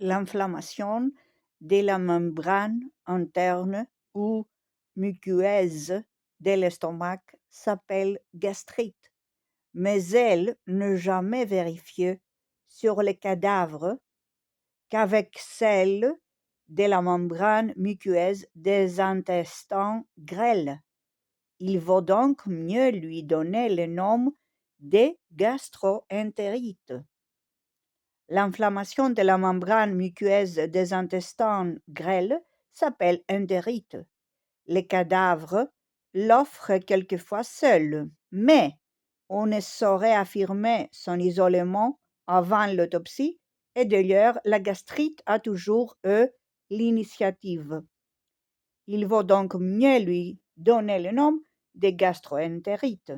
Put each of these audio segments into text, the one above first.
L'inflammation de la membrane interne ou muqueuse de l'estomac s'appelle gastrite, mais elle n'est jamais vérifiée sur les cadavres qu'avec celle de la membrane muqueuse des intestins grêles. Il vaut donc mieux lui donner le nom de gastroentérite. L'inflammation de la membrane muqueuse des intestins grêles s'appelle entérite. Les cadavres l'offrent quelquefois seul, mais on ne saurait affirmer son isolement avant l'autopsie et d'ailleurs la gastrite a toujours eu l'initiative. Il vaut donc mieux lui donner le nom de gastroentérite.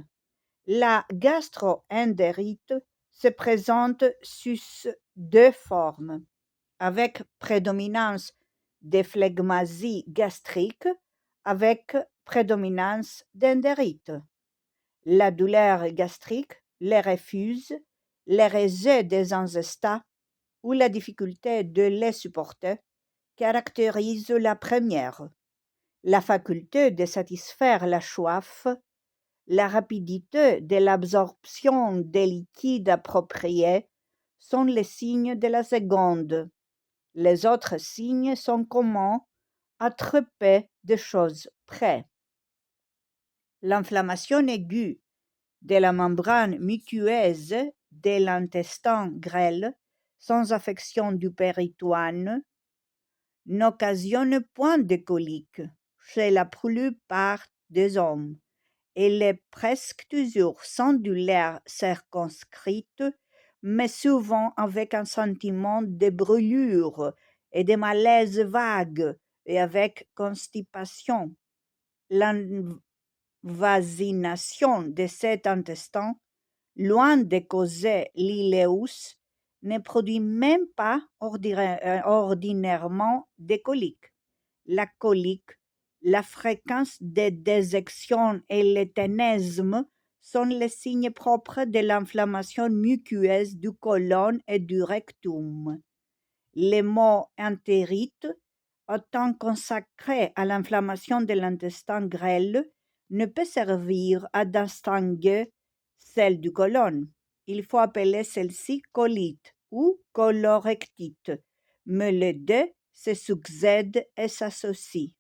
La gastroentérite se présente sous deux formes, avec prédominance de phlegmasie gastrique, avec prédominance d'entérite. La douleur gastrique, les refus, les rejets des intestins ou la difficulté de les supporter caractérisent la première. La faculté de satisfaire la soif, la rapidité de l'absorption des liquides appropriés sont les signes de la seconde. Les autres signes sont communs à très peu de choses près. L'inflammation aiguë de la membrane muqueuse de l'intestin grêle, sans affection du péritoine, n'occasionne point de colique chez la plupart des hommes. Elle est presque toujours sans douleur circonscrite, mais souvent avec un sentiment de brûlure et de malaise vague et avec constipation. L'invasination de cet intestin, loin de causer l'iléus, ne produit même pas ordinairement des coliques. La colique, la fréquence des désections et le ténesme sont les signes propres de l'inflammation muqueuse du côlon et du rectum. Le mot entérite, autant consacré à l'inflammation de l'intestin grêle, ne peut servir à distinguer celle du côlon. Il faut appeler celle-ci colite ou colorectite, mais les deux se succèdent et s'associent.